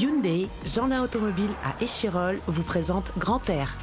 Hyundai, Jeanlin Automobile à Échirolles vous présente Grand Air.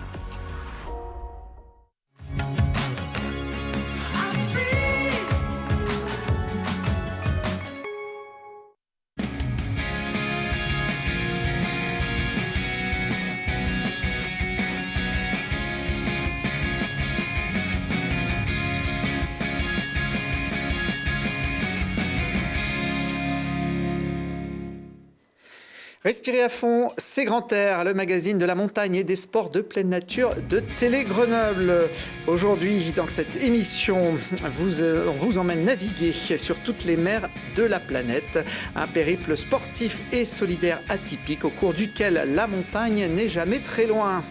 Respirez à fond, c'est Grand Air, le magazine de la montagne et des sports de pleine nature de Télé Grenoble. Aujourd'hui, dans cette émission, on vous emmène naviguer sur toutes les mers de la planète. Un périple sportif et solidaire atypique au cours duquel la montagne n'est jamais très loin.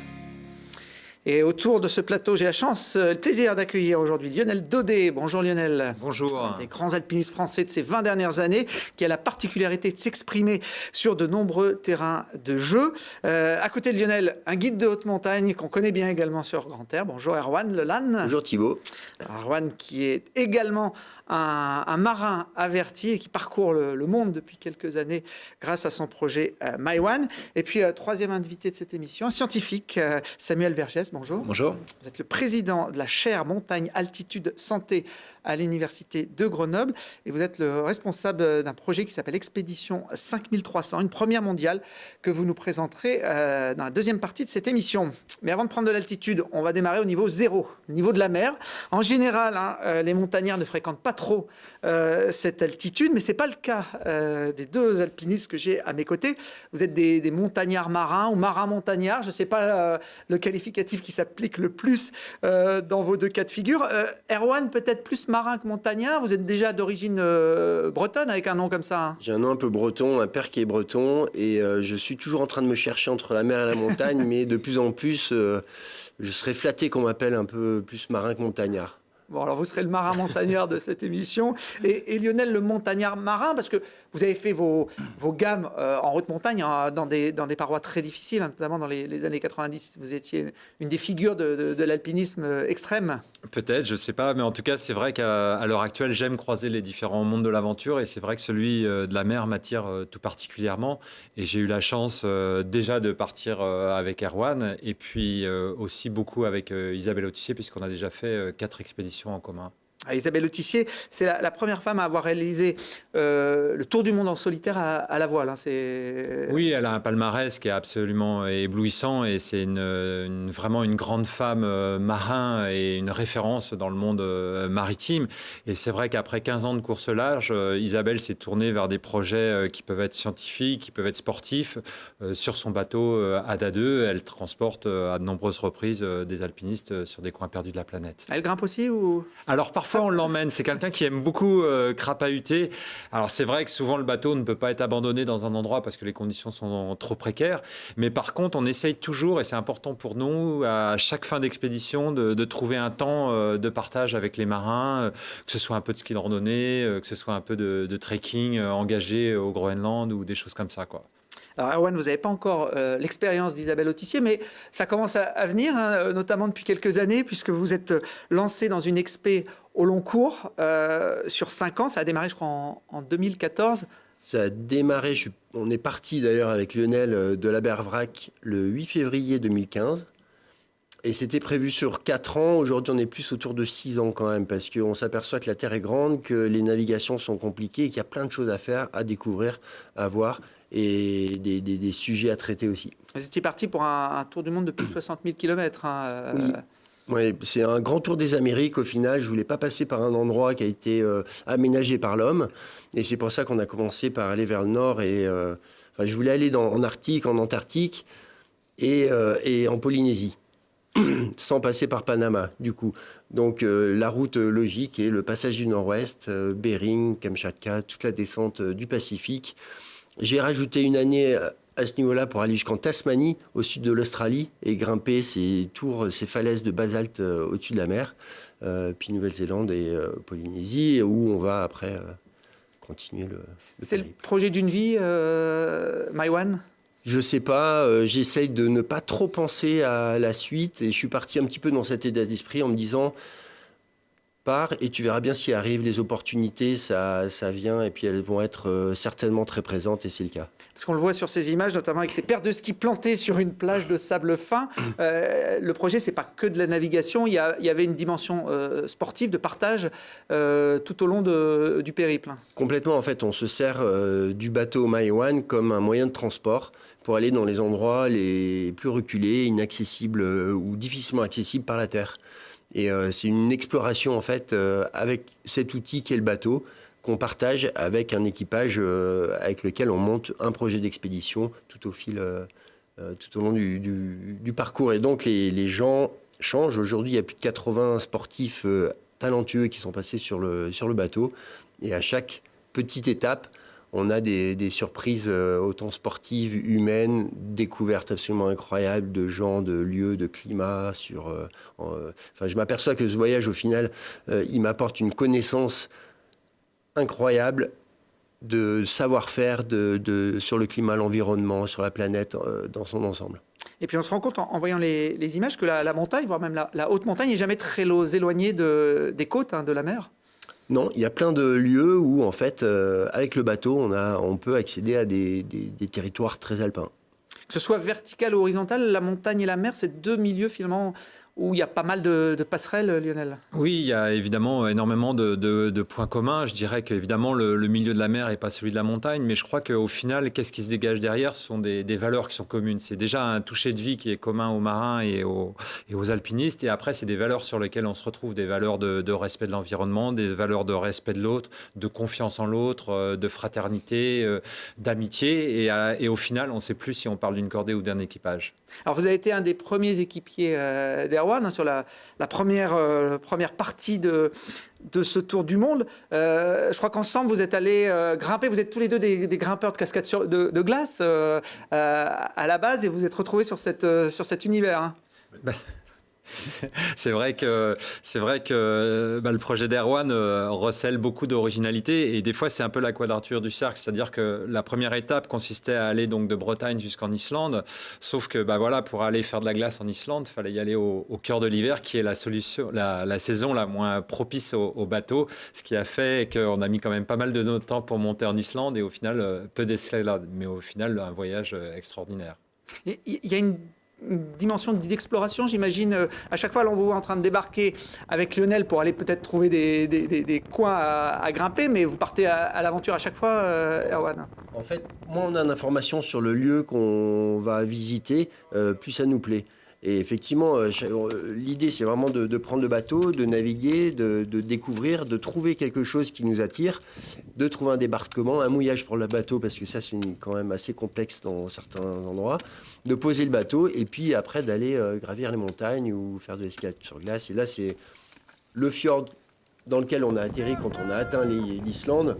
Et autour de ce plateau, j'ai le plaisir d'accueillir aujourd'hui Lionel Daudet. Bonjour Lionel. Bonjour. Un des grands alpinistes français de ces 20 dernières années, qui a la particularité de s'exprimer sur de nombreux terrains de jeu. À côté de Lionel, un guide de haute montagne qu'on connaît bien également sur Grand Air. Bonjour Erwan Lelanne. Bonjour Thibaut. Erwan qui est également un marin averti et qui parcourt le monde depuis quelques années grâce à son projet MyOne. Et puis, troisième invité de cette émission, un scientifique, Samuel Vergès. Bonjour. Bonjour. Vous êtes le président de la chaire Montagne Altitude Santé à l'Université de Grenoble et vous êtes le responsable d'un projet qui s'appelle Expédition 5300, une première mondiale que vous nous présenterez dans la deuxième partie de cette émission. Mais avant de prendre de l'altitude, on va démarrer au niveau 0, niveau de la mer. En général, les montagnards ne fréquentent pas trop cette altitude, mais ce n'est pas le cas des deux alpinistes que j'ai à mes côtés. Vous êtes des montagnards marins ou marins montagnards, je ne sais pas le qualificatif qui s'applique le plus dans vos deux cas de figure. Erwan, peut-être plus marin que montagnard, vous êtes déjà d'origine bretonne avec un nom comme ça. J'ai un nom un peu breton, un père qui est breton, et je suis toujours en train de me chercher entre la mer et la montagne, mais de plus en plus, je serais flatté qu'on m'appelle un peu plus marin que montagnard. Bon, alors vous serez le marin montagnard de cette émission. Et Lionel, le montagnard marin, parce que vous avez fait vos gammes en haute montagne dans des parois très difficiles, notamment dans les années 90. Vous étiez une des figures de l'alpinisme extrême. Peut-être, je ne sais pas, mais en tout cas, c'est vrai qu'à l'heure actuelle, j'aime croiser les différents mondes de l'aventure et c'est vrai que celui de la mer m'attire tout particulièrement. Et j'ai eu la chance déjà de partir avec Erwan et puis aussi beaucoup avec Isabelle Autissier, puisqu'on a déjà fait 4 expéditions en commun. Isabelle Autissier, c'est la première femme à avoir réalisé le tour du monde en solitaire à la voile. Oui, elle a un palmarès qui est absolument éblouissant et c'est vraiment une grande femme marin et une référence dans le monde maritime. Et c'est vrai qu'après 15 ans de course large, Isabelle s'est tournée vers des projets qui peuvent être scientifiques, qui peuvent être sportifs. Sur son bateau Ada 2, elle transporte à de nombreuses reprises des alpinistes sur des coins perdus de la planète. Elle grimpe aussi ou... Alors parfois on l'emmène, c'est quelqu'un qui aime beaucoup crapahuter. Alors c'est vrai que souvent le bateau ne peut pas être abandonné dans un endroit parce que les conditions sont trop précaires, mais par contre on essaye toujours, et c'est important pour nous, à chaque fin d'expédition de trouver un temps de partage avec les marins, que ce soit un peu de ski de randonnée, que ce soit un peu de trekking engagé au Groenland ou des choses comme ça, quoi. Alors Erwan, vous n'avez pas encore l'expérience d'Isabelle Autissier, mais ça commence à venir, notamment depuis quelques années, puisque vous êtes lancé dans une expé au long cours sur 5 ans. Ça a démarré, je crois, en 2014. Ça a démarré, on est parti d'ailleurs avec Lionel de la Bervrac le 8 février 2015. Et c'était prévu sur 4 ans. Aujourd'hui, on est plus autour de 6 ans quand même, parce qu'on s'aperçoit que la Terre est grande, que les navigations sont compliquées et qu'il y a plein de choses à faire, à découvrir, à voir, et des sujets à traiter aussi. Vous étiez parti pour un tour du monde de plus de 60 000 km. Oui. Ouais, c'est un grand tour des Amériques au final. Je ne voulais pas passer par un endroit qui a été aménagé par l'homme. Et c'est pour ça qu'on a commencé par aller vers le nord. Je voulais aller en Arctique, en Antarctique et en Polynésie. Sans passer par Panama, du coup. Donc, la route logique est le passage du Nord-Ouest, Bering, Kamchatka, toute la descente du Pacifique. J'ai rajouté une année à ce niveau-là pour aller jusqu'en Tasmanie, au sud de l'Australie, et grimper ces falaises de basalte au-dessus de la mer, puis Nouvelle-Zélande et Polynésie, où on va après continuer C'est le projet d'une vie, MyOne ? Je sais pas, j'essaye de ne pas trop penser à la suite et je suis parti un petit peu dans cet état d'esprit en me disant part et tu verras bien s'il arrive les opportunités, ça vient et puis elles vont être certainement très présentes et c'est le cas. Parce qu'on le voit sur ces images, notamment avec ces paires de skis plantées sur une plage de sable fin. Le projet, c'est pas que de la navigation, il y avait une dimension sportive, de partage tout au long du périple. Complètement, en fait, on se sert du bateau Maewan comme un moyen de transport pour aller dans les endroits les plus reculés, inaccessibles ou difficilement accessibles par la terre. Et c'est une exploration, en fait, avec cet outil qu'est le bateau, qu'on partage avec un équipage avec lequel on monte un projet d'expédition tout au long du parcours. Et donc, les gens changent. Aujourd'hui, il y a plus de 80 sportifs talentueux qui sont passés sur le bateau. Et à chaque petite étape, on a des surprises autant sportives, humaines, découvertes absolument incroyables de gens, de lieux, de climats. Je m'aperçois que ce voyage, au final, il m'apporte une connaissance incroyable de savoir-faire sur le climat, l'environnement, sur la planète dans son ensemble. Et puis on se rend compte en voyant les images que la montagne, voire même la haute montagne, n'est jamais très éloignée des côtes, de la mer. Non, il y a plein de lieux où, en fait, avec le bateau, on peut accéder à des territoires très alpins. Que ce soit vertical ou horizontal, la montagne et la mer, c'est deux milieux finalement où il y a pas mal de passerelles, Lionel. Oui, il y a évidemment énormément de points communs. Je dirais qu'évidemment, le milieu de la mer n'est pas celui de la montagne, mais je crois qu'au final, qu'est-ce qui se dégage derrière? Ce sont des valeurs qui sont communes. C'est déjà un toucher de vie qui est commun aux marins et aux alpinistes, et après, c'est des valeurs sur lesquelles on se retrouve, des valeurs de respect de l'environnement, des valeurs de respect de l'autre, de confiance en l'autre, de fraternité, d'amitié, et au final, on ne sait plus si on parle d'une cordée ou d'un équipage. Alors, vous avez été un des premiers équipiers d'Erwan sur la première partie de ce tour du monde. Je crois qu'ensemble, vous êtes allés grimper. Vous êtes tous les deux des grimpeurs de cascades de glace à la base, et vous êtes retrouvés sur cet univers. C'est vrai que le projet d'Erwan recèle beaucoup d'originalité, et des fois c'est un peu la quadrature du cercle, c'est-à-dire que la première étape consistait à aller donc de Bretagne jusqu'en Islande, sauf que pour aller faire de la glace en Islande, il fallait y aller au cœur de l'hiver, qui est la saison la moins propice au bateau, ce qui a fait qu'on a mis quand même pas mal de notre temps pour monter en Islande, et au final peu d'escalade, mais au final un voyage extraordinaire. Il y a une dimension d'exploration, j'imagine. À chaque fois, on vous voit en train de débarquer avec Lionel pour aller peut-être trouver des coins à grimper, mais vous partez à l'aventure à chaque fois, Erwan. En fait, moins on a d'informations sur le lieu qu'on va visiter, plus ça nous plaît. Et effectivement, l'idée, c'est vraiment de prendre le bateau, de naviguer, de découvrir, de trouver quelque chose qui nous attire, de trouver un débarquement, un mouillage pour le bateau, parce que ça, c'est quand même assez complexe dans certains endroits, de poser le bateau, et puis après d'aller gravir les montagnes ou faire de l'escalade sur glace. Et là, c'est le fjord dans lequel on a atterri quand on a atteint l'Islande,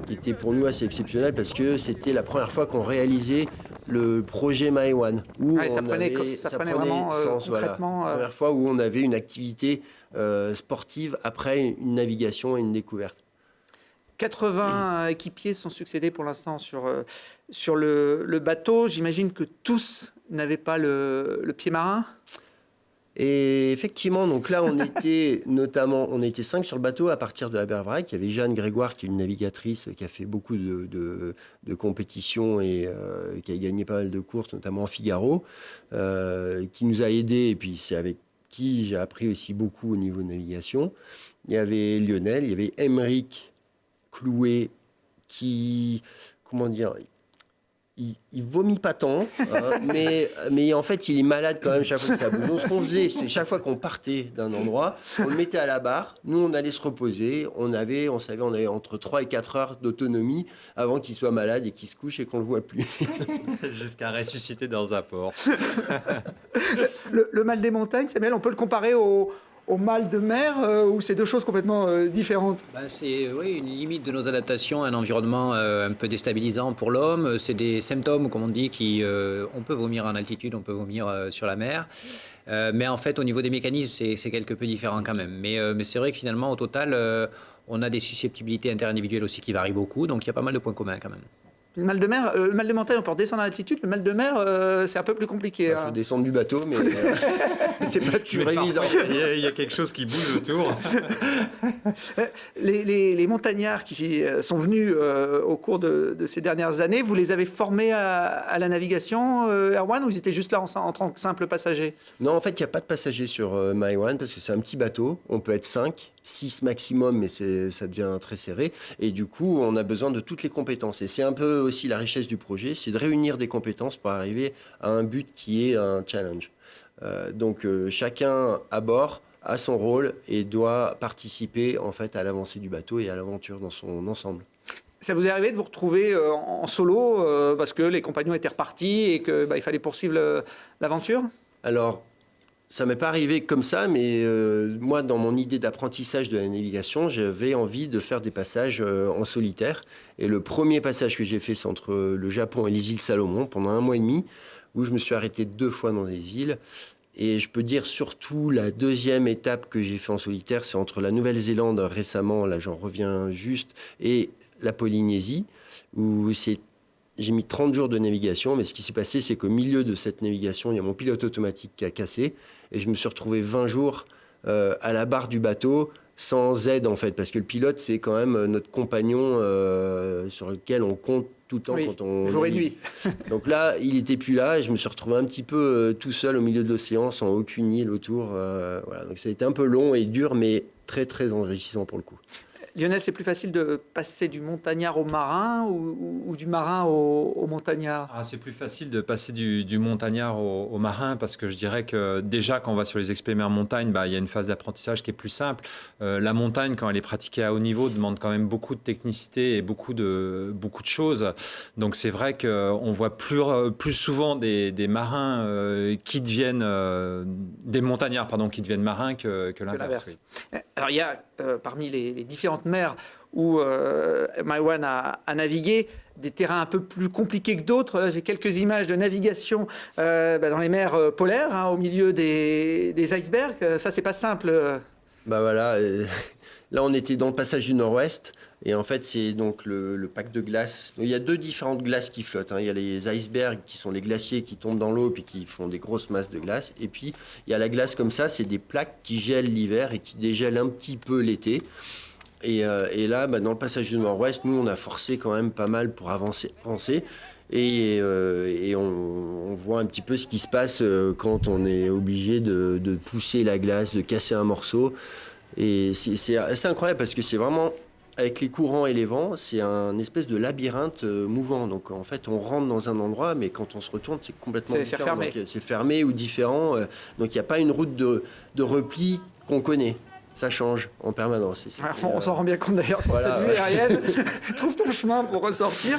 qui était pour nous assez exceptionnel, parce que c'était la première fois qu'on réalisait le projet Maewan. Ça prenait vraiment sens, concrètement. La première fois où on avait une activité sportive après une navigation et une découverte. 80 équipiers sont succédés pour l'instant sur le bateau. J'imagine que tous n'avaient pas le pied marin. Et effectivement, donc là, on était 5 sur le bateau à partir de Abervrac. Il y avait Jeanne Grégoire, qui est une navigatrice qui a fait beaucoup de compétitions et qui a gagné pas mal de courses, notamment en Figaro, qui nous a aidés. Et puis, c'est avec qui j'ai appris aussi beaucoup au niveau de navigation. Il y avait Lionel, il y avait Aymeric Clouet, qui, comment dire... Il vomit pas tant, hein, mais en fait, il est malade quand même chaque fois que ça bouge. Donc, ce qu'on faisait, c'est chaque fois qu'on partait d'un endroit, on le mettait à la barre. Nous, on allait se reposer. On avait entre 3 et 4 heures d'autonomie avant qu'il soit malade et qu'il se couche et qu'on le voit plus. Jusqu'à ressusciter dans un port. Le mal des montagnes, Samuel, on peut le comparer au mal de mer, ou c'est deux choses complètement différentes? C'est une limite de nos adaptations à un environnement un peu déstabilisant pour l'homme. C'est des symptômes, comme on dit, on peut vomir en altitude, on peut vomir sur la mer. Mais en fait, au niveau des mécanismes, c'est quelque peu différent quand même. Mais c'est vrai que finalement, au total, on a des susceptibilités interindividuelles aussi qui varient beaucoup. Donc il y a pas mal de points communs quand même. Le mal de mer, le mal de montagne, on peut redescendre à l'altitude. Le mal de mer, c'est un peu plus compliqué. Il faut descendre du bateau, mais c'est pas toujours évident. Il y a quelque chose qui bouge autour. Les montagnards qui sont venus au cours de ces dernières années, vous les avez formés à la navigation, Erwan, ou ils étaient juste là en tant que simples passagers? Non, en fait, il n'y a pas de passagers sur Maïwan parce que c'est un petit bateau. On peut être 5, 6 maximum, mais ça devient très serré. Et du coup, on a besoin de toutes les compétences. Et c'est un peu aussi la richesse du projet, c'est de réunir des compétences pour arriver à un but qui est un challenge. Donc, chacun à bord a son rôle et doit participer en fait à l'avancée du bateau et à l'aventure dans son ensemble. Ça vous est arrivé de vous retrouver en solo parce que les compagnons étaient repartis et qu'il fallait poursuivre l'aventure? Alors, ça m'est pas arrivé comme ça, mais moi, dans mon idée d'apprentissage de la navigation, j'avais envie de faire des passages en solitaire. Et le premier passage que j'ai fait, c'est entre le Japon et les îles Salomon, pendant 1 mois et demi, où je me suis arrêté 2 fois dans les îles. Et je peux dire surtout la deuxième étape que j'ai fait en solitaire, c'est entre la Nouvelle-Zélande récemment, là j'en reviens juste, et la Polynésie, où j'ai mis 30 jours de navigation, mais ce qui s'est passé, c'est qu'au milieu de cette navigation, il y a mon pilote automatique qui a cassé, et je me suis retrouvé 20 jours à la barre du bateau, sans aide en fait, parce que le pilote, c'est quand même notre compagnon sur lequel on compte tout le temps quand on jour navigue. et nuit. Donc là, il n'était plus là, et je me suis retrouvé un petit peu tout seul au milieu de l'océan, sans aucune île autour. Voilà. Donc ça a été un peu long et dur, mais très très enrichissant pour le coup. Lionel, c'est plus facile de passer du montagnard au marin ou du marin au montagnard? C'est plus facile de passer du montagnard au marin parce que je dirais que déjà quand on va sur les expés mer montagne, il y a une phase d'apprentissage qui est plus simple. La montagne, quand elle est pratiquée à haut niveau, demande quand même beaucoup de technicité et beaucoup de choses. Donc c'est vrai qu'on voit plus souvent des marins qui deviennent des montagnards qui deviennent marins que l'inverse. Oui. Alors il y a parmi les différentes mers où Maïwan a navigué, des terrains un peu plus compliqués que d'autres. Là, j'ai quelques images de navigation dans les mers polaires, au milieu des icebergs. Ça, c'est pas simple. Voilà, là on était dans le passage du Nord-Ouest, et en fait c'est donc le pack de glace. Donc, il y a 2 différentes glaces qui flottent. Il y a les icebergs qui sont les glaciers qui tombent dans l'eau puis qui font des grosses masses de glace. Et puis il y a la glace comme ça, c'est des plaques qui gèlent l'hiver et qui dégèlent un petit peu l'été. Et là, dans le passage du Nord-Ouest, nous, on a forcé quand même pas mal pour avancer. Et on voit un petit peu ce qui se passe quand on est obligé de pousser la glace, de casser un morceau. Et c'est assez incroyable parce que c'est vraiment, avec les courants et les vents, c'est un espèce de labyrinthe mouvant. Donc en fait, on rentre dans un endroit, mais quand on se retourne, c'est complètement différent. Fermé. Donc, c'est fermé ou différent. Donc il n'y a pas une route de repli qu'on connaît. Ça change en permanence. On s'en rend bien compte d'ailleurs sur cette vue aérienne. Trouve ton chemin pour ressortir.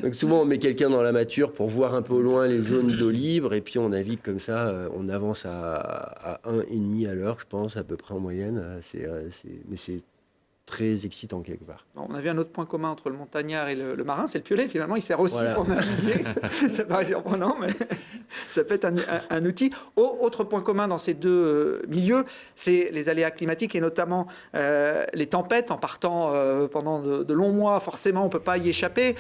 Donc souvent on met quelqu'un dans la mâture pour voir un peu au loin les zones d'eau libre et puis on navigue comme ça. On avance à 1,5 à l'heure, je pense, à peu près en moyenne. Mais c'est très excitant quelque part. On a vu un autre point commun entre le montagnard et le marin, c'est le piolet. Finalement, il sert aussi pour naviguer. Ça paraît surprenant, mais ça peut être un outil. Autre point commun dans ces deux milieux, c'est les aléas climatiques et notamment les tempêtes. En partant pendant de longs mois, forcément, on ne peut pas y échapper.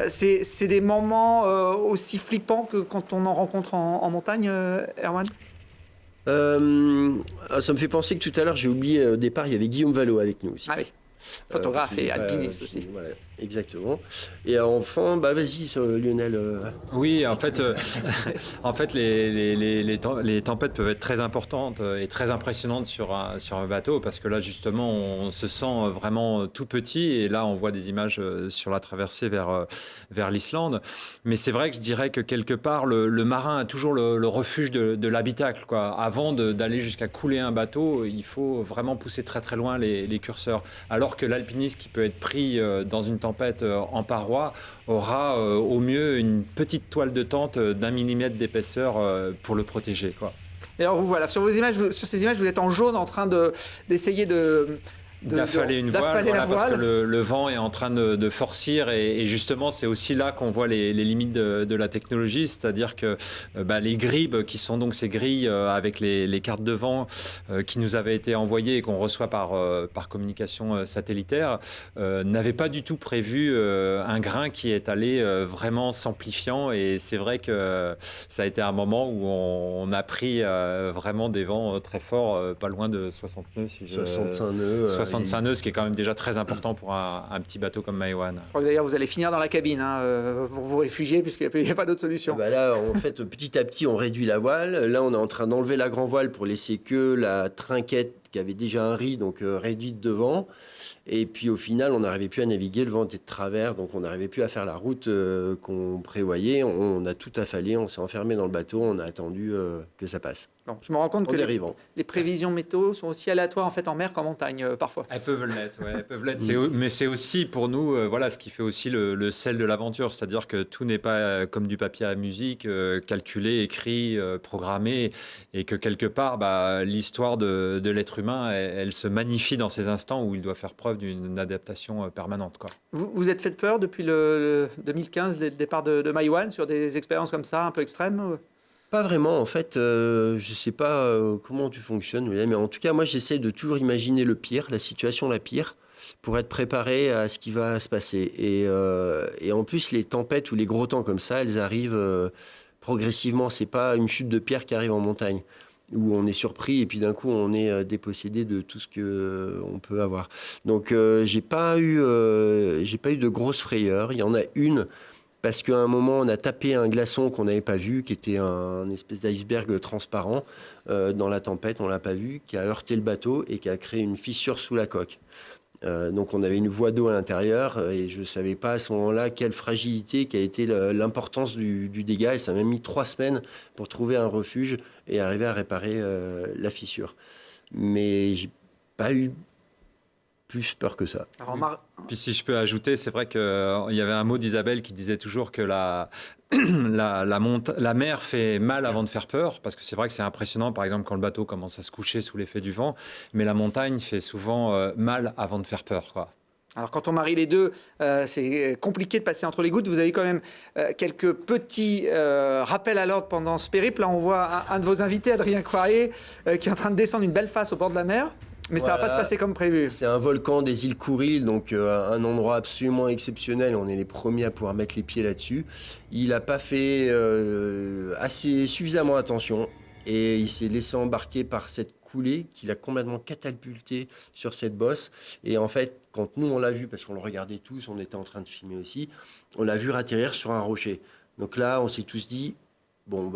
C'est des moments aussi flippants que quand on en rencontre en montagne, Erwan? Ça me fait penser que tout à l'heure, j'ai oublié au départ, il y avait Guillaume Vallot avec nous aussi. Ah oui, photographe et alpiniste aussi. Voilà, exactement. Et enfin, vas-y, Lionel. Oui, en fait, les tempêtes peuvent être très importantes et très impressionnantes sur un bateau parce que là, justement, on se sent vraiment tout petit et là, on voit des images sur la traversée vers l'Islande. Mais c'est vrai que je dirais que quelque part, le marin a toujours le refuge de l'habitacle, quoi. Avant d'aller jusqu'à couler un bateau, il faut vraiment pousser très très loin les curseurs. Alors que l'alpiniste qui peut être pris dans une tempête en paroi aura au mieux une petite toile de tente d'1 millimètre d'épaisseur pour le protéger, quoi. Et alors vous voilà, sur ces images, vous êtes en jaune en train d'essayer de d'affaler une voile, parce que le vent est en train de forcir et justement c'est aussi là qu'on voit les limites de la technologie, c'est-à-dire que les gribes qui sont donc ces grilles avec les cartes de vent qui nous avaient été envoyées et qu'on reçoit par communication satellitaire n'avaient pas du tout prévu un grain qui est allé vraiment s'amplifiant, et c'est vrai que ça a été un moment où on a pris vraiment des vents très forts, pas loin de 60 nœuds. 65 nœuds. 65 nœuds, ce qui est quand même déjà très important pour un petit bateau comme Maïwan. Je crois que d'ailleurs vous allez finir dans la cabine pour vous réfugier, puisqu'il n'y a pas d'autre solution. Là, en fait, petit à petit, on réduit la voile. Là, on est en train d'enlever la grand voile pour laisser que la trinquette qui avait déjà un riz, donc réduite devant. Et puis au final, on n'arrivait plus à naviguer, le vent était de travers, donc on n'arrivait plus à faire la route qu'on prévoyait. On a tout affalé, on s'est enfermé dans le bateau, on a attendu que ça passe. Bon, je me rends compte que les prévisions météo sont aussi aléatoires en fait en mer qu'en montagne parfois. Elles peuvent l'être, mais c'est aussi pour nous ce qui fait aussi le sel de l'aventure, c'est-à-dire que tout n'est pas comme du papier à musique, calculé, écrit, programmé, et que quelque part l'histoire de l'être humain elle se magnifie dans ces instants où il doit faire preuve d'une adaptation permanente, quoi. Vous êtes fait peur depuis le 2015, le départ de Maïwan, sur des expériences comme ça un peu extrêmes? Pas vraiment, en fait, je ne sais pas comment tu fonctionnes, mais en tout cas, moi, j'essaie de toujours imaginer le pire, la situation la pire, pour être préparé à ce qui va se passer. Et en plus, les tempêtes ou les gros temps comme ça, elles arrivent progressivement. Ce n'est pas une chute de pierre qui arrive en montagne, où on est surpris et puis d'un coup, on est dépossédé de tout ce qu'on peut avoir. Donc, j'ai pas eu de grosses frayeurs. Il y en a une, parce qu'à un moment, on a tapé un glaçon qu'on n'avait pas vu, qui était un espèce d'iceberg transparent dans la tempête, on ne l'a pas vu, qui a heurté le bateau et qui a créé une fissure sous la coque. Donc on avait une voie d'eau à l'intérieur et je ne savais pas à ce moment-là quelle fragilité, quelle a été l'importance du dégât. Et ça m'a mis 3 semaines pour trouver un refuge et arriver à réparer la fissure. Mais j'ai pas eu plus peur que ça. Puis si je peux ajouter, c'est vrai qu'il y avait un mot d'Isabelle qui disait toujours que la mer fait mal avant de faire peur, parce que c'est vrai que c'est impressionnant, par exemple, quand le bateau commence à se coucher sous l'effet du vent, mais la montagne fait souvent mal avant de faire peur, quoi. Alors quand on marie les deux, c'est compliqué de passer entre les gouttes. Vous avez quand même quelques petits rappels à l'ordre pendant ce périple. Là, on voit un de vos invités, Adrien Coirier, qui est en train de descendre une belle face au bord de la mer. Mais ça ne va pas se passer comme prévu. C'est un volcan des îles Kouril, donc un endroit absolument exceptionnel. On est les premiers à pouvoir mettre les pieds là-dessus. Il n'a pas fait suffisamment attention et il s'est laissé embarquer par cette coulée qu'il a complètement catapulté sur cette bosse. Et en fait, quand nous on l'a vu, parce qu'on le regardait tous, on était en train de filmer aussi, on l'a vu atterrir sur un rocher. Donc là, on s'est tous dit... Bon,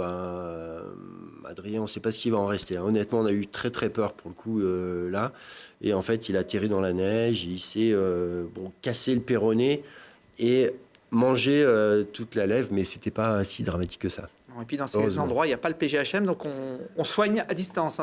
Adrien, on ne sait pas ce qu'il va en rester. Honnêtement, on a eu très très peur pour le coup là. Et en fait, il a atterri dans la neige, il s'est cassé le péroné et mangé toute la lèvre, mais c'était pas si dramatique que ça. Et puis dans ces endroits, il n'y a pas le PGHM, donc on soigne à distance.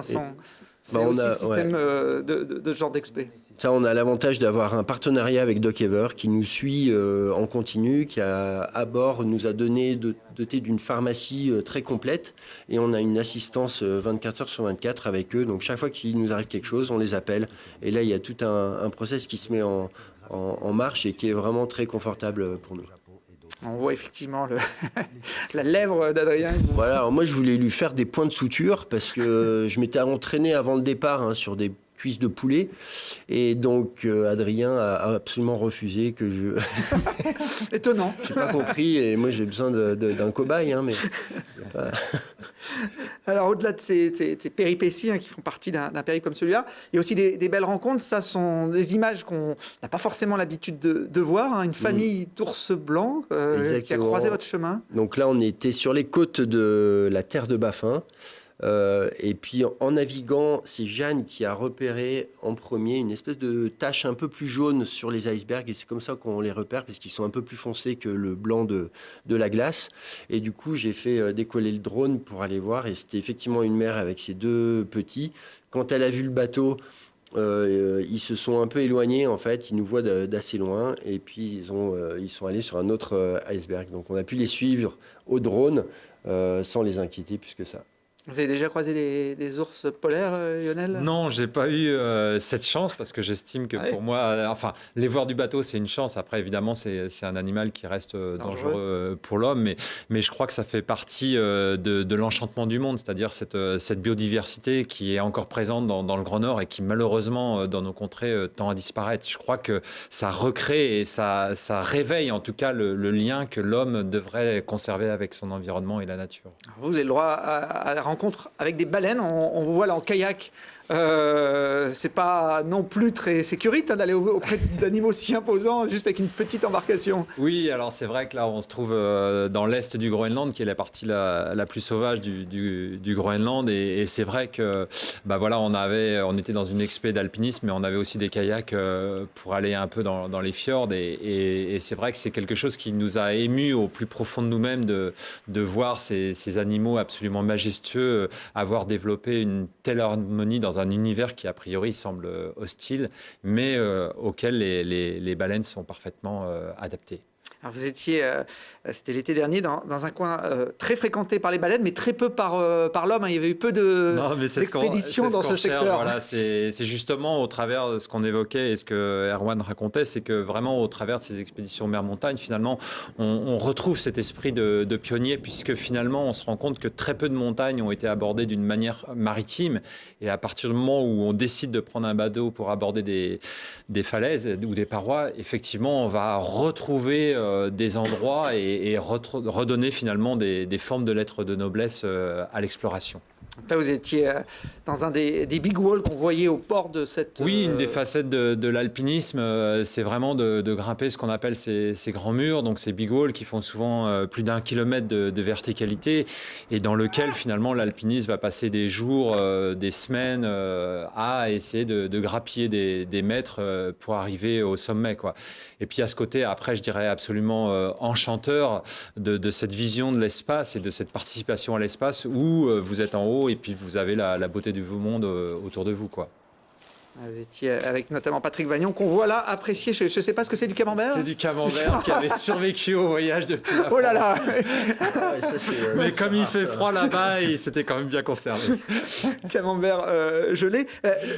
C'est aussi le système de ce genre d'expé. Ça, on a l'avantage d'avoir un partenariat avec Docever qui nous suit en continu, qui à bord nous a doté d'une pharmacie très complète et on a une assistance 24 heures sur 24 avec eux. Donc chaque fois qu'il nous arrive quelque chose, on les appelle. Et là, il y a tout un process qui se met en marche et qui est vraiment très confortable pour nous. On voit effectivement la lèvre d'Adrien. Voilà, alors moi je voulais lui faire des points de suture parce que je m'étais entraîné avant le départ sur des cuisses de poulet. Et donc, Adrien a absolument refusé que je... Étonnant. Je n'ai pas compris. Et moi, j'ai besoin d'un cobaye. Mais... Alors, au-delà de ces péripéties qui font partie d'un périple comme celui-là, il y a aussi des belles rencontres. Ça sont des images qu'on n'a pas forcément l'habitude de voir. Une famille d'ours blancs qui a croisé votre chemin. Donc là, on était sur les côtes de la terre de Baffin. Et puis en naviguant, c'est Jeanne qui a repéré en premier une espèce de tache un peu plus jaune sur les icebergs et c'est comme ça qu'on les repère parce qu'ils sont un peu plus foncés que le blanc de la glace. Et du coup, j'ai fait décoller le drone pour aller voir et c'était effectivement une mère avec ses 2 petits. Quand elle a vu le bateau, ils se sont un peu éloignés en fait, ils nous voient d'assez loin et puis ils sont allés sur un autre iceberg. Donc on a pu les suivre au drone sans les inquiéter plus que ça. Vous avez déjà croisé des ours polaires, Lionel? Non, j'ai pas eu cette chance parce que j'estime que pour moi, les voir du bateau, c'est une chance. Après, évidemment, c'est un animal qui reste dangereux pour l'homme, mais je crois que ça fait partie de l'enchantement du monde, c'est-à-dire cette biodiversité qui est encore présente dans le Grand Nord et qui, malheureusement, dans nos contrées, tend à disparaître. Je crois que ça recrée et ça réveille, en tout cas, le lien que l'homme devrait conserver avec son environnement et la nature. Alors vous avez le droit à la rencontre avec des baleines. On vous voit là en kayak. C'est pas non plus très sécurite d'aller auprès d'animaux si imposants juste avec une petite embarcation. Oui, alors c'est vrai que là on se trouve dans l'est du Groenland qui est la partie la plus sauvage du Groenland et c'est vrai que on était dans une expé d'alpinisme mais on avait aussi des kayaks pour aller un peu dans les fjords et c'est vrai que c'est quelque chose qui nous a émus au plus profond de nous-mêmes de voir ces animaux absolument majestueux avoir développé une telle harmonie dans un univers qui a priori semble hostile, mais auquel les baleines sont parfaitement adaptées. Alors vous étiez, c'était l'été dernier, dans un coin très fréquenté par les baleines, mais très peu par l'homme. Il y avait eu peu d'expéditions dans ce secteur. Voilà, c'est justement au travers de ce qu'on évoquait et ce que Erwan racontait, c'est que vraiment au travers de ces expéditions mer-montagne, finalement, on retrouve cet esprit de pionnier, puisque finalement, on se rend compte que très peu de montagnes ont été abordées d'une manière maritime. Et à partir du moment où on décide de prendre un bateau pour aborder des falaises ou des parois, effectivement, on va retrouver des endroits et redonner finalement des formes de lettres de noblesse à l'exploration. Là, vous étiez dans un des big walls qu'on voyait au port de cette... Oui, une des facettes de l'alpinisme, c'est vraiment de grimper ce qu'on appelle ces grands murs, donc ces big walls qui font souvent plus d'1 kilomètre de verticalité et dans lequel finalement l'alpiniste va passer des jours, des semaines à essayer de grappiller des mètres pour arriver au sommet, quoi. Et puis à ce côté, après, je dirais absolument enchanteur de cette vision de l'espace et de cette participation à l'espace où vous êtes en haut et puis vous avez la beauté du monde autour de vous, quoi. Vous étiez avec notamment Patrick Vagnon, qu'on voit là apprécier, je ne sais pas ce que c'est du camembert. C'est du camembert qui avait survécu au voyage depuis la France. Oh là là. Mais comme il fait froid là-bas, il s'était quand même bien conservé. Camembert gelé.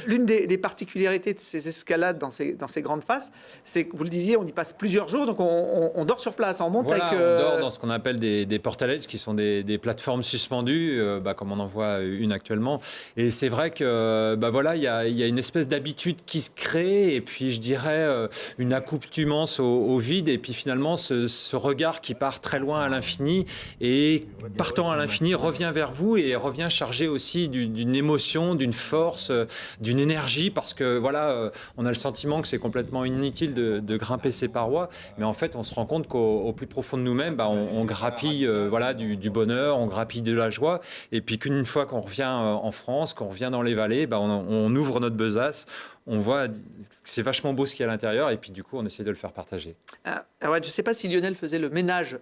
L'une des particularités de ces escalades dans ces grandes faces, c'est que vous le disiez, on y passe plusieurs jours, donc on dort sur place, on monte voilà, avec... on dort dans ce qu'on appelle des portalettes, qui sont des plateformes suspendues, comme on en voit une actuellement. Et c'est vrai que il y a une espèce d'habitude qui se crée et puis je dirais une accoutumance au vide et puis finalement ce regard qui part très loin à l'infini et partant à l'infini revient vers vous et revient chargé aussi d'une émotion, d'une force, d'une énergie parce que on a le sentiment que c'est complètement inutile de grimper ces parois mais en fait on se rend compte qu'au plus profond de nous-mêmes on grappille du bonheur, on grappille de la joie et puis qu'une fois qu'on revient en France, qu'on revient dans les vallées, on ouvre notre besace. On voit que c'est vachement beau ce qu'il y a à l'intérieur et puis du coup on essaie de le faire partager. Je ne sais pas si Lionel faisait le ménage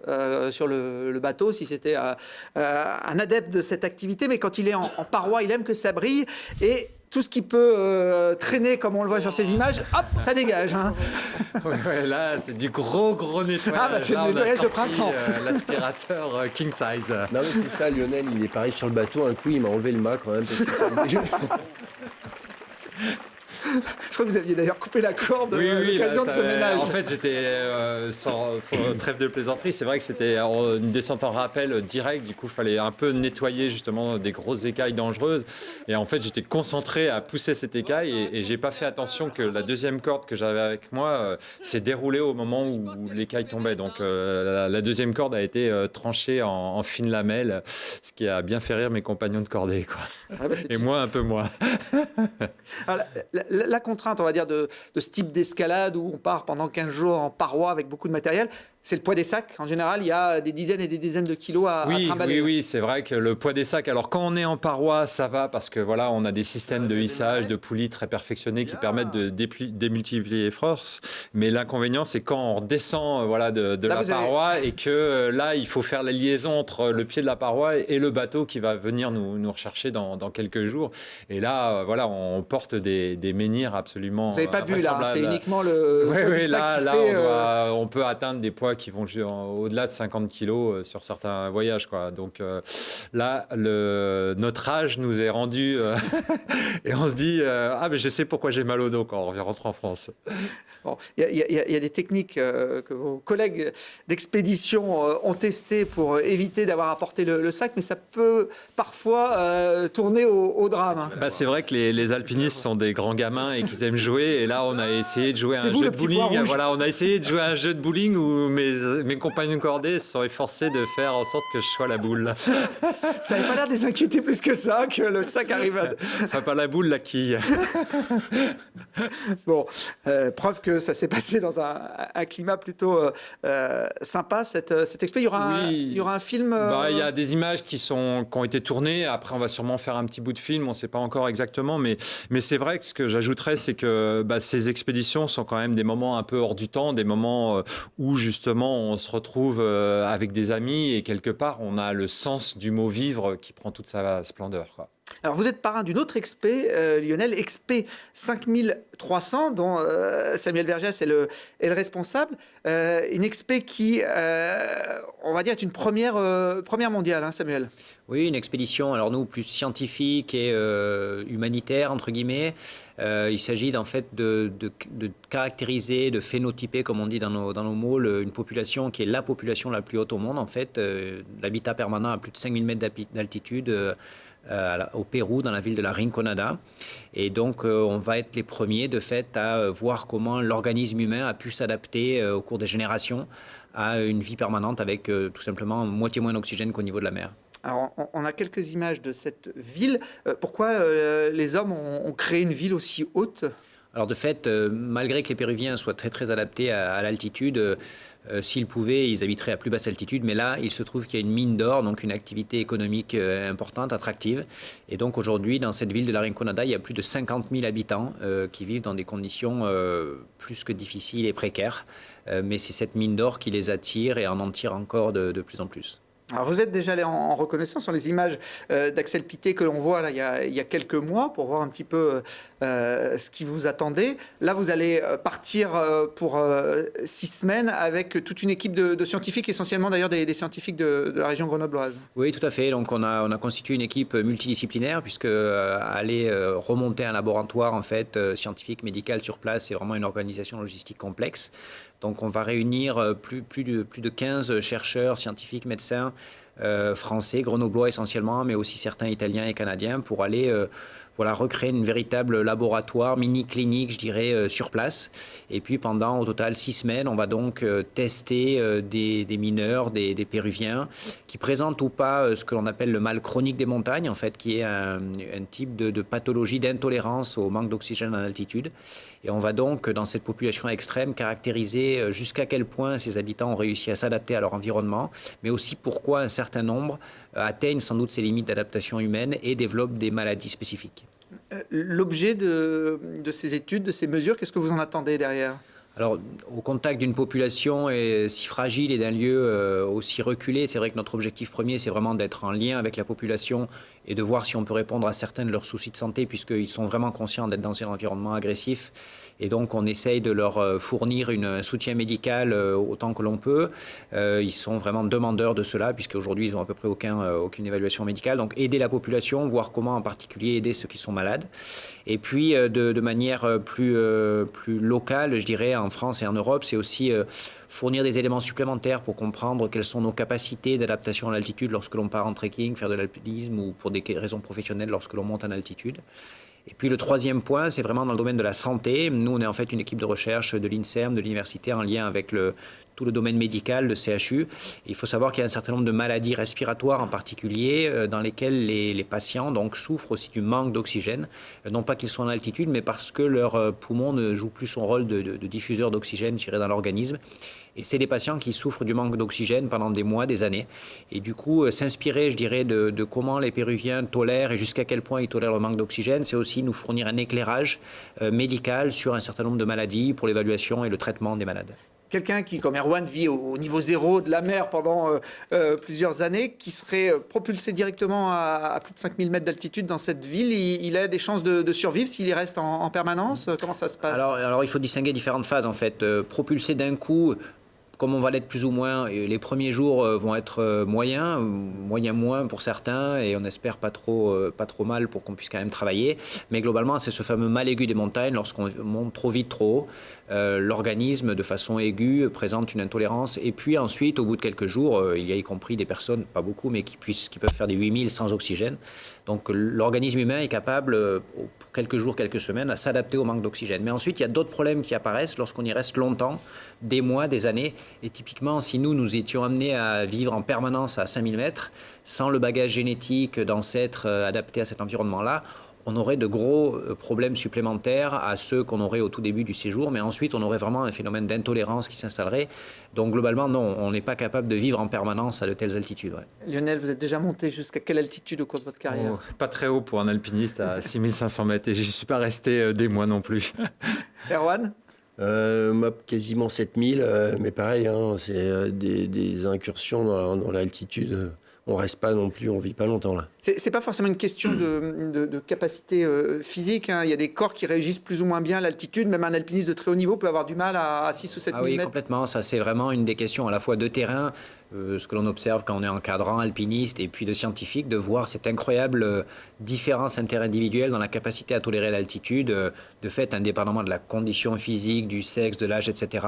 sur le bateau, si c'était un adepte de cette activité, mais quand il est en paroi, il aime que ça brille et tout ce qui peut traîner comme on le voit sur ces images, hop, ça dégage. Hein. Ouais, là c'est du gros nettoyage. C'est le nettoyage de printemps. L'aspirateur king size. Non mais c'est ça, Lionel, il est pareil sur le bateau, un coup il m'a enlevé le mât quand même. Parce que... Je crois que vous aviez d'ailleurs coupé la corde à l'occasion de ce ménage. En fait, j'étais sans trêve de plaisanterie. C'est vrai que c'était une descente en rappel direct. Du coup, il fallait un peu nettoyer justement des grosses écailles dangereuses. Et en fait, j'étais concentré à pousser cette écaille et j'ai pas fait attention que la deuxième corde que j'avais avec moi s'est déroulée au moment où l'écaille tombait. Donc, la deuxième corde a été tranchée en fine lamelle, ce qui a bien fait rire mes compagnons de cordée, quoi. Et moi, un peu moins. Alors, la contrainte, on va dire, de ce type d'escalade où on part pendant 15 jours en paroi avec beaucoup de matériel, c'est le poids des sacs. En général, il y a des dizaines et des dizaines de kilos à trimballer. Oui, c'est vrai que le poids des sacs, alors quand on est en paroi, ça va parce que on a des systèmes de hissage, de poulies très perfectionnés qui permettent de démultiplier les forces. Mais l'inconvénient, c'est quand on redescend de la paroi et que là, il faut faire la liaison entre le pied de la paroi et le bateau qui va venir nous rechercher dans quelques jours. Et là, on porte des menhirs absolument. Vous n'avez pas bu là, c'est uniquement le poids du sac là, on peut atteindre des poids fois qui vont au-delà de 50 kilos sur certains voyages, quoi. Donc là, notre âge nous est rendu et on se dit ah mais je sais pourquoi j'ai mal au dos quand on rentre en France. Bon, il y a des techniques que vos collègues d'expédition ont testées pour éviter d'avoir à porter le sac, mais ça peut parfois tourner au drame. Hein. Bah, c'est vrai que les alpinistes sont des grands gamins et qu'ils aiment jouer. Et là, on a essayé de jouer à un jeu de bowling. Voilà, on a essayé de jouer à un jeu de bowling où mes compagnons cordés se sont efforcés de faire en sorte que je sois la boule. Ça n'avait pas l'air de les inquiéter plus que ça, que le sac arrive à... Enfin, pas la boule, la quille. Bon, preuve que ça s'est passé dans un climat plutôt sympa, cette expo. Il y aura un film... Il y a des images qui ont été tournées. Après, on va sûrement faire un petit bout de film. On ne sait pas encore exactement. Mais c'est vrai que ce que j'ajouterais, c'est que ces expéditions sont quand même des moments un peu hors du temps, des moments où, justement, on se retrouve avec des amis et quelque part, on a le sens du mot vivre qui prend toute sa splendeur, quoi. Alors, vous êtes parrain d'une autre expé, Lionel, expé 5300, dont Samuel Vergès est le responsable. Une expé qui, on va dire, est une première mondiale, hein, Samuel. Oui, une expédition, alors nous, plus scientifique et humanitaire, entre guillemets. Il s'agit en fait de caractériser, de phénotyper, comme on dit dans nos mots, une population qui est la population la plus haute au monde, en fait. L'habitat permanent à plus de 5000 mètres d'altitude. Au Pérou, dans la ville de la Rinconada. Et donc, on va être les premiers, de fait, à voir comment l'organisme humain a pu s'adapter au cours des générations à une vie permanente avec tout simplement moitié moins d'oxygène qu'au niveau de la mer. Alors, on a quelques images de cette ville. Pourquoi les hommes ont créé une ville aussi haute ? Alors de fait, malgré que les Péruviens soient très très adaptés à l'altitude, s'ils pouvaient, ils habiteraient à plus basse altitude. Mais là, il se trouve qu'il y a une mine d'or, donc une activité économique importante, attractive. Et donc aujourd'hui, dans cette ville de la Rinconada, il y a plus de 50 000 habitants qui vivent dans des conditions plus que difficiles et précaires. Mais c'est cette mine d'or qui les attire et en tire encore de plus en plus. Alors vous êtes déjà allé en reconnaissance sur les images d'Axel Pité que l'on voit là, il y a quelques mois pour voir un petit peu ce qui vous attendait. Là, vous allez partir pour 6 semaines avec toute une équipe de scientifiques, essentiellement d'ailleurs des scientifiques de la région grenobloise. Oui, tout à fait. Donc on a constitué une équipe multidisciplinaire puisque aller remonter un laboratoire en fait scientifique, médical sur place, c'est vraiment une organisation logistique complexe. Donc on va réunir plus de 15 chercheurs, scientifiques, médecins français, grenoblois essentiellement, mais aussi certains italiens et canadiens pour aller recréer une véritable laboratoire, mini-clinique, je dirais, sur place. Et puis pendant au total 6 semaines, on va donc tester des mineurs, des Péruviens, qui présentent ou pas ce que l'on appelle le mal chronique des montagnes, en fait, qui est un type de pathologie d'intolérance au manque d'oxygène en altitude. Et on va donc, dans cette population extrême, caractériser jusqu'à quel point ces habitants ont réussi à s'adapter à leur environnement, mais aussi pourquoi un certain nombre atteignent sans doute ces limites d'adaptation humaine et développent des maladies spécifiques. L'objet de ces études, de ces mesures, qu'est-ce que vous en attendez derrière ? Alors, au contact d'une population si fragile et d'un lieu aussi reculé, c'est vrai que notre objectif premier, c'est vraiment d'être en lien avec la population et de voir si on peut répondre à certains de leurs soucis de santé, puisqu'ils sont vraiment conscients d'être dans un environnement agressif. Et donc, on essaye de leur fournir un soutien médical autant que l'on peut. Ils sont vraiment demandeurs de cela, puisqu'aujourd'hui, ils n'ont à peu près aucune évaluation médicale. Donc, aider la population, voir comment en particulier aider ceux qui sont malades. Et puis, de manière plus locale, je dirais, en France et en Europe, c'est aussi fournir des éléments supplémentaires pour comprendre quelles sont nos capacités d'adaptation à l'altitude lorsque l'on part en trekking, faire de l'alpinisme ou pour des raisons professionnelles lorsque l'on monte en altitude. Et puis le troisième point, c'est vraiment dans le domaine de la santé. Nous, on est en fait une équipe de recherche de l'INSERM, de l'université, en lien avec tout le domaine médical, le CHU. Et il faut savoir qu'il y a un certain nombre de maladies respiratoires en particulier dans lesquelles les patients donc, souffrent aussi du manque d'oxygène. Non pas qu'ils soient en altitude, mais parce que leur poumon ne joue plus son rôle de diffuseur d'oxygène tiré dans l'organisme. Et c'est des patients qui souffrent du manque d'oxygène pendant des mois, des années. Et du coup, s'inspirer, je dirais, de comment les Péruviens tolèrent et jusqu'à quel point ils tolèrent le manque d'oxygène, c'est aussi nous fournir un éclairage médical sur un certain nombre de maladies pour l'évaluation et le traitement des malades. Quelqu'un qui, comme Erwan, vit au niveau zéro de la mer pendant plusieurs années, qui serait propulsé directement à plus de 5000 mètres d'altitude dans cette ville, il a des chances de survivre s'il y reste en permanence ? Comment ça se passe ? Alors, il faut distinguer différentes phases, en fait. Propulsé d'un coup, comme on va l'être plus ou moins, les premiers jours vont être moyens moins pour certains, et on espère pas trop mal pour qu'on puisse quand même travailler. Mais globalement, c'est ce fameux mal aigu des montagnes. Lorsqu'on monte trop vite, trop haut, l'organisme, de façon aiguë, présente une intolérance. Et puis ensuite, au bout de quelques jours, il y a y compris des personnes, pas beaucoup, mais qui peuvent faire des 8000 sans oxygène. Donc l'organisme humain est capable, pour quelques jours, quelques semaines, à s'adapter au manque d'oxygène. Mais ensuite, il y a d'autres problèmes qui apparaissent lorsqu'on y reste longtemps, des mois, des années. Et typiquement, si nous étions amenés à vivre en permanence à 5000 mètres, sans le bagage génétique d'ancêtres adaptés à cet environnement-là, on aurait de gros problèmes supplémentaires à ceux qu'on aurait au tout début du séjour, mais ensuite on aurait vraiment un phénomène d'intolérance qui s'installerait. Donc globalement, non, on n'est pas capable de vivre en permanence à de telles altitudes. Ouais. Lionel, vous êtes déjà monté jusqu'à quelle altitude au cours de votre carrière? Pas très haut pour un alpiniste, à 6500 mètres, et je ne suis pas resté des mois non plus. Erwan? Moi, quasiment 7000, mais pareil, hein, c'est des incursions dans l'altitude. On reste pas non plus, on vit pas longtemps là. C'est pas forcément une question de capacité physique. Hein. Il y a des corps qui réagissent plus ou moins bien à l'altitude. Même un alpiniste de très haut niveau peut avoir du mal à 6 ou 7 000 oui, mètres. Complètement. Ça, c'est vraiment une des questions à la fois de terrain, ce que l'on observe quand on est encadrant, alpiniste, et puis de scientifique, de voir cette incroyable différence interindividuelle dans la capacité à tolérer l'altitude. De fait, indépendamment de la condition physique, du sexe, de l'âge, etc.,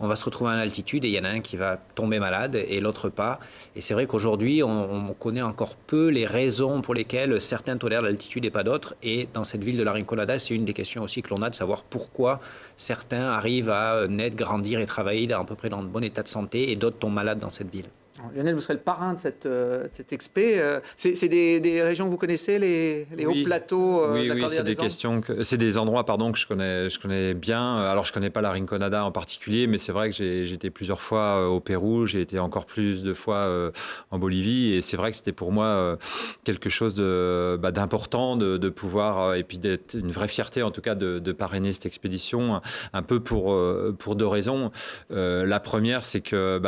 on va se retrouver en altitude et il y en a un qui va tomber malade et l'autre pas. Et c'est vrai qu'aujourd'hui, on connaît encore peu les raisons pour lesquelles certains tolèrent l'altitude et pas d'autres. Et dans cette ville de la Rinconada, c'est une des questions aussi que l'on a, de savoir pourquoi certains arrivent à naître, grandir et travailler à peu près dans de bon état de santé et d'autres tombent malades dans cette ville. Lionel, vous serez le parrain de cette expé. C'est des régions que vous connaissez, les hauts plateaux Oui, de la Cordillère des Andes? C'est des endroits que je connais bien. Alors, je ne connais pas la Rinconada en particulier, mais c'est vrai que j'ai été plusieurs fois au Pérou, j'ai été encore plus de fois en Bolivie, et c'est vrai que c'était pour moi quelque chose d'important de pouvoir, et puis d'être une vraie fierté en tout cas de parrainer cette expédition, un peu pour deux raisons. La première, c'est que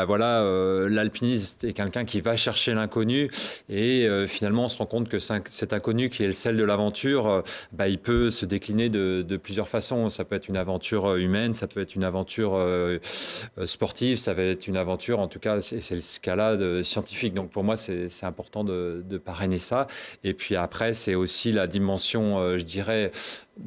l'alpinisme est quelqu'un qui va chercher l'inconnu, et finalement on se rend compte que cet inconnu qui est le sel de l'aventure, il peut se décliner de plusieurs façons. Ça peut être une aventure humaine, ça peut être une aventure sportive, ça va être une aventure, en tout cas c'est le cas-là, scientifique. Donc pour moi c'est important de parrainer ça. Et puis après c'est aussi la dimension, je dirais,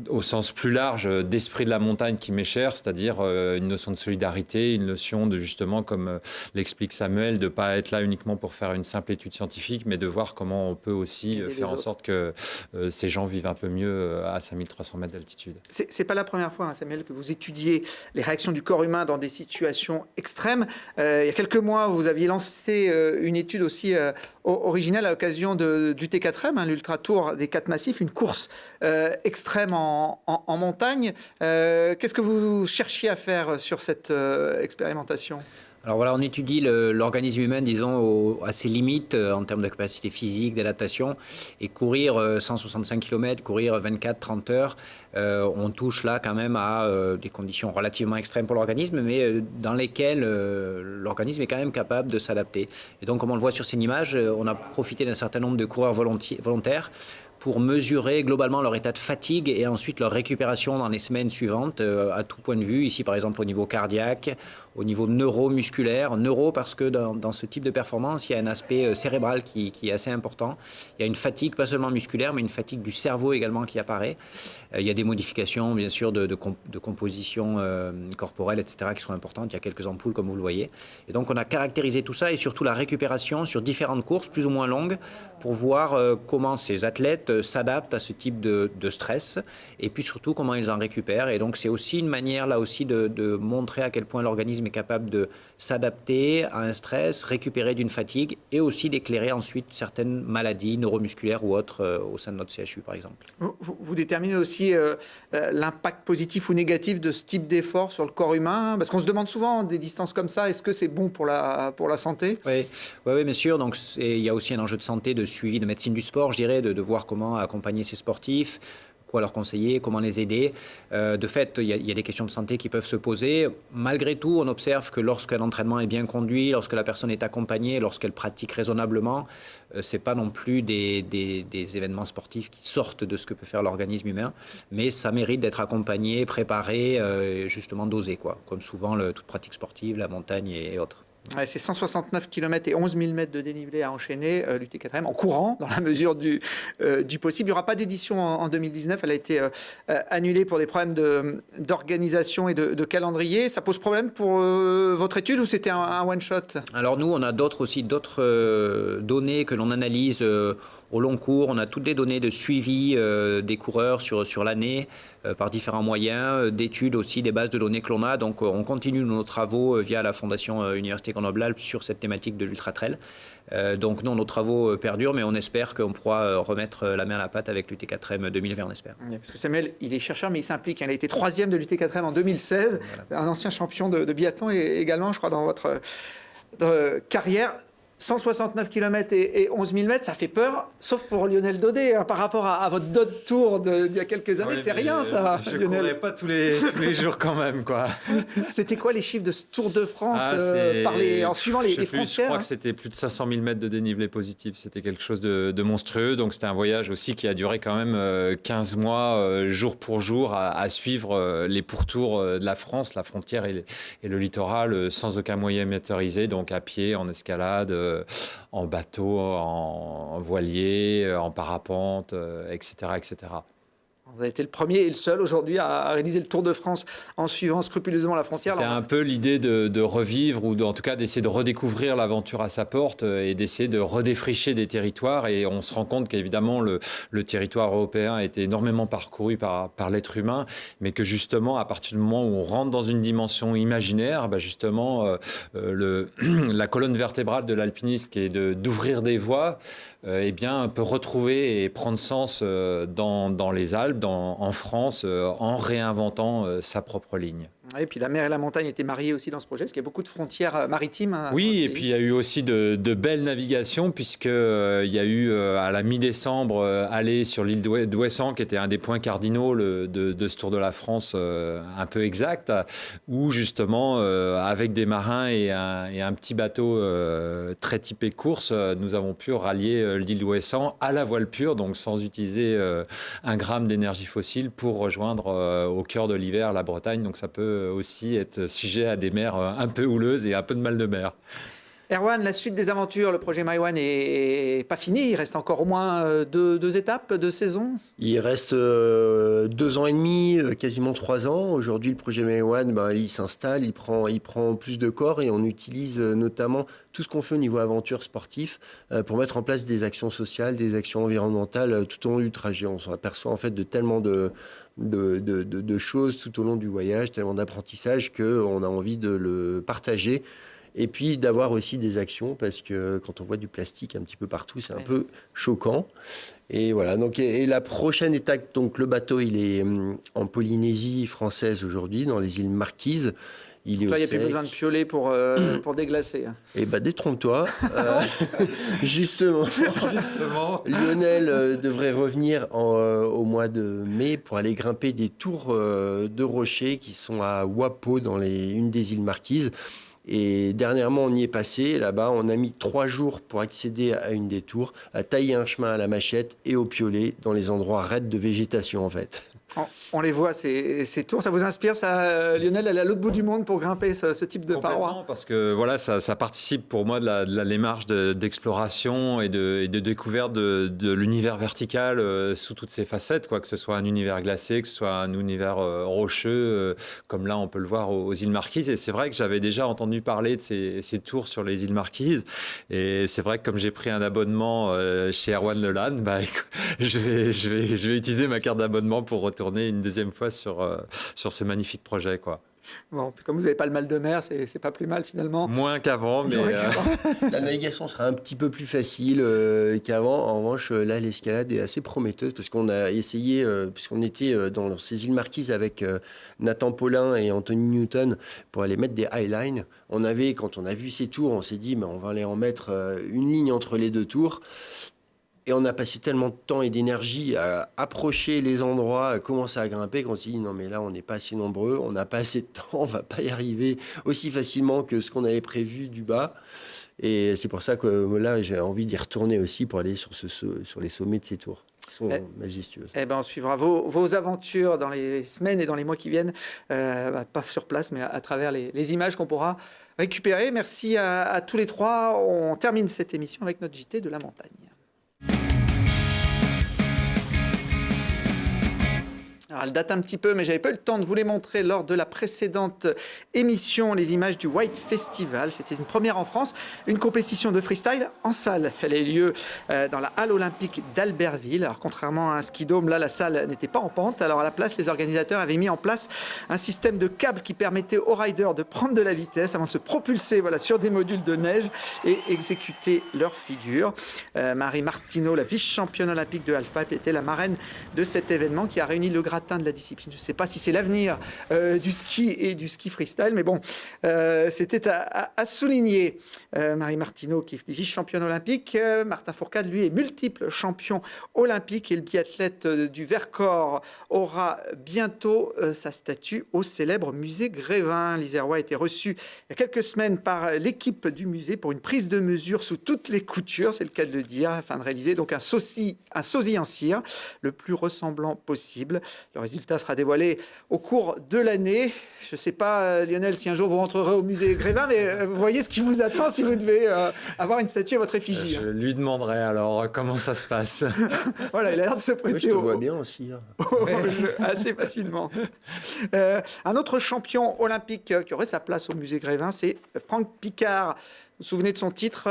au sens plus large, d'esprit de la montagne qui m'est cher, c'est-à-dire une notion de solidarité, une notion de, justement, comme l'explique Samuel, de ne pas être là uniquement pour faire une simple étude scientifique, mais de voir comment on peut aussi faire en sorte que ces gens vivent un peu mieux à 5300 mètres d'altitude. C'est pas la première fois, hein, Samuel, que vous étudiez les réactions du corps humain dans des situations extrêmes. Il y a quelques mois, vous aviez lancé une étude aussi originale à l'occasion du T4M, hein, l'Ultra Tour des 4 massifs, une course extrême en montagne. Qu'est-ce que vous cherchiez à faire sur cette expérimentation ? Alors voilà, on étudie l'organisme humain, disons, à ses limites en termes de capacité physique, d'adaptation. Et courir 165 km, courir 24-30 heures, on touche là quand même à des conditions relativement extrêmes pour l'organisme, mais dans lesquelles l'organisme est quand même capable de s'adapter. Et donc, comme on le voit sur ces images, on a profité d'un certain nombre de coureurs volontaires pour mesurer globalement leur état de fatigue et ensuite leur récupération dans les semaines suivantes à tout point de vue. Ici, par exemple, au niveau cardiaque, au niveau neuromusculaire. Neuro parce que dans ce type de performance, il y a un aspect cérébral qui est assez important. Il y a une fatigue, pas seulement musculaire, mais une fatigue du cerveau également qui apparaît. Il y a des modifications, bien sûr, de composition corporelle, etc., qui sont importantes. Il y a quelques ampoules, comme vous le voyez. Et donc, on a caractérisé tout ça et surtout la récupération sur différentes courses, plus ou moins longues, pour voir comment ces athlètes s'adaptent à ce type de stress et puis surtout comment ils en récupèrent. Et donc, c'est aussi une manière, là aussi, de montrer à quel point l'organisme est capable de s'adapter à un stress, récupérer d'une fatigue et aussi d'éclairer ensuite certaines maladies neuromusculaires ou autres au sein de notre CHU, par exemple. Vous déterminez aussi l'impact positif ou négatif de ce type d'effort sur le corps humain, parce qu'on se demande souvent des distances comme ça, est-ce que c'est bon pour la santé ? Oui, bien sûr. Donc, il y a aussi un enjeu de santé, de suivi, de médecine du sport, je dirais, de voir comment accompagner ces sportifs. quoi leur conseiller, comment les aider. De fait, il y a des questions de santé qui peuvent se poser. Malgré tout, on observe que lorsqu'un entraînement est bien conduit, lorsque la personne est accompagnée, lorsqu'elle pratique raisonnablement, c'est pas non plus des événements sportifs qui sortent de ce que peut faire l'organisme humain, mais ça mérite d'être accompagné, préparé, justement dosé, quoi. Comme souvent toute pratique sportive, la montagne et autres. Ouais, c'est 169 km et 11 000 mètres de dénivelé à enchaîner, l'UT4M, en courant, dans la mesure du possible. Il n'y aura pas d'édition en 2019. Elle a été annulée pour des problèmes d'organisation et de calendrier. Ça pose problème pour votre étude ou c'était un one-shot? Alors nous, on a d'autres données que l'on analyse au long cours. On a toutes les données de suivi des coureurs sur l'année par différents moyens, d'études aussi, des bases de données que l'on a. Donc on continue nos travaux via la Fondation Université Grenoble-Alpes sur cette thématique de l'ultra-trail. Donc non, nos travaux perdurent, mais on espère qu'on pourra remettre la main à la pâte avec l'UT4M 2020, on espère. Parce que Samuel, il est chercheur, mais il s'implique. Il a été 3e de l'UT4M en 2016, voilà. Un ancien champion de biathlon également, je crois, dans votre carrière. 169 km et 11 000 mètres, ça fait peur, sauf pour Lionel Daudet, hein, par rapport à votre d'autres tour d'il y a quelques années. C'est rien, ça, je Lionel. Je ne courais pas tous les jours quand même, quoi. C'était quoi les chiffres de ce Tour de France en suivant les frontières? Je crois que c'était plus de 500 000 mètres de dénivelé positif. C'était quelque chose de monstrueux. Donc, c'était un voyage aussi qui a duré quand même 15 mois, jour pour jour, à suivre les pourtours de la France, la frontière et le littoral, sans aucun moyen motorisé, donc à pied, en escalade, en bateau, en voilier, en parapente, etc., etc. Vous avez été le premier et le seul aujourd'hui à réaliser le Tour de France en suivant scrupuleusement la frontière. C'était un peu l'idée de revivre ou en tout cas d'essayer de redécouvrir l'aventure à sa porte et d'essayer de redéfricher des territoires. Et on se rend compte qu'évidemment le territoire européen a été énormément parcouru par l'être humain, mais que justement à partir du moment où on rentre dans une dimension imaginaire, justement la colonne vertébrale de l'alpinisme qui est d'ouvrir des voies, peut retrouver et prendre sens dans les Alpes, en France, en réinventant sa propre ligne. Et puis la mer et la montagne étaient mariées aussi dans ce projet, parce qu'il y a beaucoup de frontières maritimes. Oui, et puis il y a eu aussi de belles navigations, puisqu'il y a eu à la mi-décembre aller sur l'île d'Ouessant, qui était un des points cardinaux de ce Tour de la France un peu exact, où justement, avec des marins et un petit bateau très typé course, nous avons pu rallier l'île d'Ouessant à la voile pure, donc sans utiliser un gramme d'énergie fossile pour rejoindre au cœur de l'hiver la Bretagne. Donc ça peut aussi être sujet à des mers un peu houleuses et un peu de mal de mer. Erwan, la suite des aventures, le projet Maïwan n'est pas fini. Il reste encore au moins deux étapes, 2 saisons. Il reste 2 ans et demi, quasiment 3 ans. Aujourd'hui, le projet Maïwan, il s'installe, il prend plus de corps et on utilise notamment tout ce qu'on fait au niveau aventure sportif pour mettre en place des actions sociales, des actions environnementales tout au long du trajet. On s'en aperçoit en fait de tellement de choses tout au long du voyage, tellement d'apprentissage qu'on a envie de le partager. Et puis d'avoir aussi des actions, parce que quand on voit du plastique un petit peu partout, c'est un peu choquant. Et voilà. Donc, et la prochaine étape, donc le bateau, il est en Polynésie française aujourd'hui, dans les îles Marquises. Donc là, il n'y a plus besoin de piolet pour déglacer. Eh bien, détrompe-toi. Justement, Lionel devrait revenir au mois de mai pour aller grimper des tours de rochers qui sont à Wapo, dans une des îles Marquises. Et dernièrement, on y est passé. Là-bas, on a mis 3 jours pour accéder à une des tours, à tailler un chemin à la machette et au piolet dans les endroits raides de végétation, en fait. On les voit, ces tours. Ça vous inspire, ça, Lionel, aller à l'autre bout du monde pour grimper ce type de parois? Parce que voilà, ça participe pour moi de la démarche d'exploration et de découverte de l'univers vertical sous toutes ses facettes, quoi, que ce soit un univers glacé, que ce soit un univers rocheux, comme là on peut le voir aux îles Marquises. Et c'est vrai que j'avais déjà entendu parler de ces tours sur les îles Marquises. Et c'est vrai que comme j'ai pris un abonnement chez Erwan Leland, je vais utiliser ma carte d'abonnement pour retourner une deuxième fois sur ce magnifique projet, quoi. Bon, comme vous n'avez pas le mal de mer, c'est pas plus mal finalement. Moins qu'avant, mais... La navigation sera un petit peu plus facile qu'avant. En revanche, là, l'escalade est assez prometteuse parce qu'on a essayé, puisqu'on était dans ces îles Marquises avec Nathan Paulin et Anthony Newton pour aller mettre des highlines. Quand on a vu ces tours, on s'est dit, on va aller en mettre une ligne entre les 2 tours. Et on a passé tellement de temps et d'énergie à approcher les endroits, à commencer à grimper, qu'on s'est dit non mais là on n'est pas assez nombreux, on n'a pas assez de temps, on va pas y arriver aussi facilement que ce qu'on avait prévu du bas. Et c'est pour ça que là j'ai envie d'y retourner aussi pour aller sur les sommets de ces tours. Qui sont majestueuses. Eh ben, on suivra vos aventures dans les semaines et dans les mois qui viennent, pas sur place, mais à travers les images qu'on pourra récupérer. Merci à tous les trois. On termine cette émission avec notre JT de la montagne. Alors, elle date un petit peu, mais j'avais pas eu le temps de vous les montrer lors de la précédente émission, les images du White Festival. C'était une première en France, une compétition de freestyle en salle. Elle a eu lieu dans la halle olympique d'Albertville. Alors, contrairement à un ski-dôme, là, la salle n'était pas en pente. Alors, à la place, les organisateurs avaient mis en place un système de câbles qui permettait aux riders de prendre de la vitesse avant de se propulser sur des modules de neige et exécuter leur figure. Marie Martineau, la vice-championne olympique de halfpipe, était la marraine de cet événement qui a réuni le gratin de la discipline. Je ne sais pas si c'est l'avenir du ski et du ski freestyle, mais bon, c'était à souligner. Marie Martineau, qui est vice-championne olympique, Martin Fourcade, lui, est multiple champion olympique et le biathlète du Vercors aura bientôt sa statue au célèbre musée Grévin. L'Isérois a été reçu il y a quelques semaines par l'équipe du musée pour une prise de mesure sous toutes les coutures, c'est le cas de le dire, afin de réaliser donc un sosie en cire le plus ressemblant possible. Le résultat sera dévoilé au cours de l'année. Je ne sais pas, Lionel, si un jour vous rentrerez au musée Grévin, mais vous voyez ce qui vous attend si vous devez avoir une statue à votre effigie. Je lui demanderai alors comment ça se passe. Voilà, il a l'air de se prêter. Oui, je te vois bien aussi. Au jeu, assez facilement. Un autre champion olympique qui aurait sa place au musée Grévin, c'est Franck Picard. Vous vous souvenez de son titre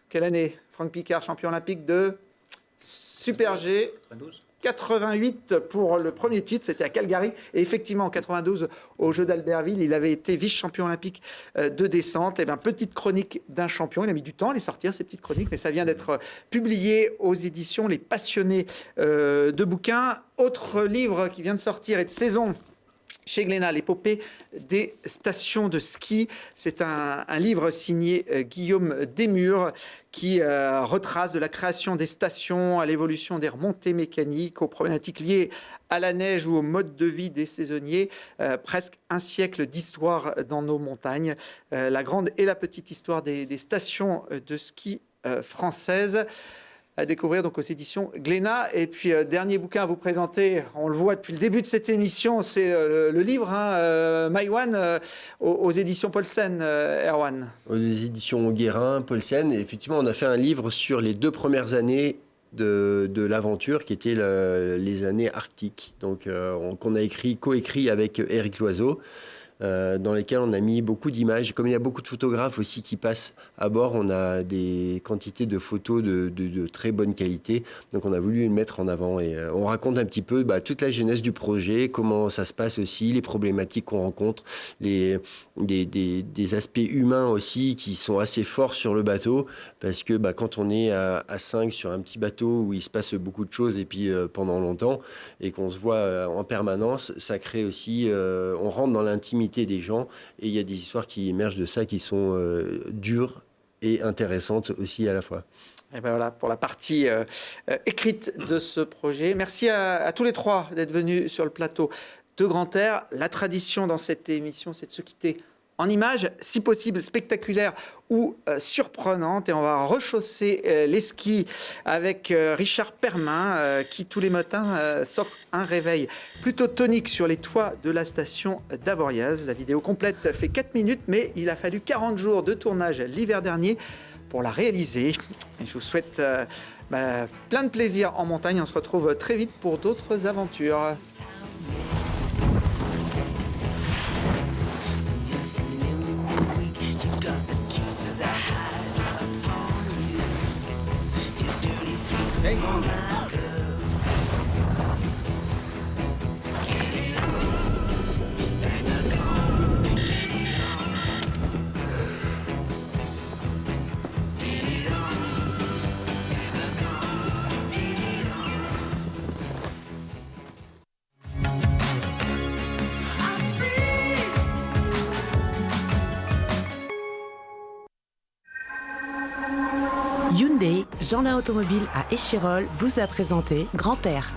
quelle année? Franck Picard, champion olympique de Super G. 88 pour le premier titre, c'était à Calgary. Et effectivement, en 92, aux Jeux d'Albertville, il avait été vice-champion olympique de descente. Et bien, petite chronique d'un champion. Il a mis du temps à les sortir, ces petites chroniques, mais ça vient d'être publié aux éditions Les Passionnés de bouquins. Autre livre qui vient de sortir et de saison chez Glénat, l'épopée des stations de ski. C'est un livre signé Guillaume Desmures qui retrace de la création des stations à l'évolution des remontées mécaniques, aux problématiques liées à la neige ou au mode de vie des saisonniers. Presque un siècle d'histoire dans nos montagnes. La grande et la petite histoire des stations de ski françaises. À découvrir donc aux éditions Glénat. Et puis, dernier bouquin à vous présenter, on le voit depuis le début de cette émission, c'est le livre Maïwan aux éditions Paulsen, Erwan. Aux éditions Guérin, Paulsen. Et effectivement, on a fait un livre sur les 2 premières années de l'aventure, qui étaient les années arctiques. Donc, qu'on a coécrit avec Éric Loiseau. Dans lesquels on a mis beaucoup d'images. Comme il y a beaucoup de photographes aussi qui passent à bord, on a des quantités de photos de très bonne qualité. Donc on a voulu les mettre en avant et on raconte un petit peu toute la genèse du projet, comment ça se passe aussi, les problématiques qu'on rencontre, des aspects humains aussi qui sont assez forts sur le bateau, parce que quand on est à 5 sur un petit bateau où il se passe beaucoup de choses et puis pendant longtemps et qu'on se voit en permanence, ça crée aussi, on rentre dans l'intimité des gens et il y a des histoires qui émergent de ça qui sont dures et intéressantes aussi à la fois. Et ben voilà pour la partie écrite de ce projet. Merci à tous les trois d'être venus sur le plateau de Grand Air. La tradition dans cette émission, c'est de se quitter en images, si possible spectaculaires ou surprenantes. Et on va rechausser les skis avec Richard Permin qui, tous les matins, s'offre un réveil plutôt tonique sur les toits de la station d'Avoriaz. La vidéo complète fait 4 minutes, mais il a fallu 40 jours de tournage l'hiver dernier pour la réaliser. Et je vous souhaite plein de plaisir en montagne. On se retrouve très vite pour d'autres aventures. Hey. Hyundai, Jeanlin Automobile à Échirolles, vous a présenté Grand Air.